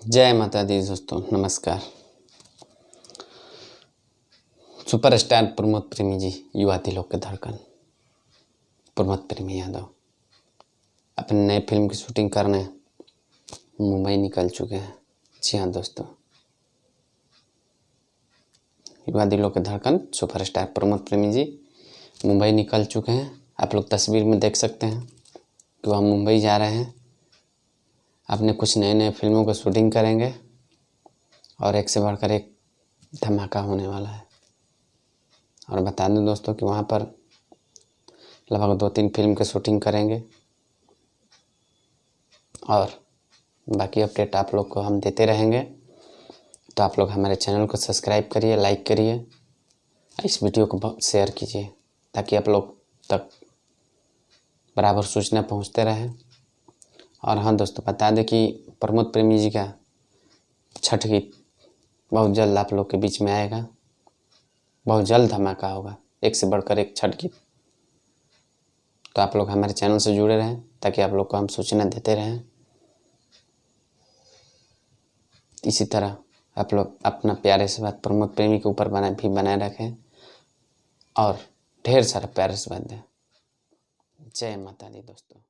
जय माता दी दोस्तों, नमस्कार। सुपरस्टार प्रमोद प्रेमी जी, युवा दिलों के धड़कन प्रमोद प्रेमी यादव अपने नए फिल्म की शूटिंग करने मुंबई निकल चुके हैं। जी हाँ दोस्तों, युवा दिलों के धड़कन सुपरस्टार प्रमोद प्रेमी जी मुंबई निकल चुके हैं। आप लोग तस्वीर में देख सकते हैं कि वह मुंबई जा रहे हैं। अपने कुछ नए फिल्मों को शूटिंग करेंगे और एक से बढ़कर एक धमाका होने वाला है। और बता दें दोस्तों कि वहाँ पर लगभग 2-3 फिल्म की शूटिंग करेंगे और बाकी अपडेट आप लोग को हम देते रहेंगे। तो आप लोग हमारे चैनल को सब्सक्राइब करिए, लाइक करिए, इस वीडियो को शेयर कीजिए ताकि आप लोग तक बराबर सूचना पहुँचते रहे। और हाँ दोस्तों, बता दें कि प्रमोद प्रेमी जी का छठ गीत बहुत जल्द आप लोग के बीच में आएगा। बहुत जल्द धमाका होगा, एक से बढ़कर एक छठ गीत। तो आप लोग हमारे चैनल से जुड़े रहें ताकि आप लोग को हम सूचना देते रहें। इसी तरह आप लोग अपना प्यारे से बात प्रमोद प्रेमी के ऊपर बनाए रखें और ढेर सारा प्यारे से बात दें। जय माता दी दोस्तों।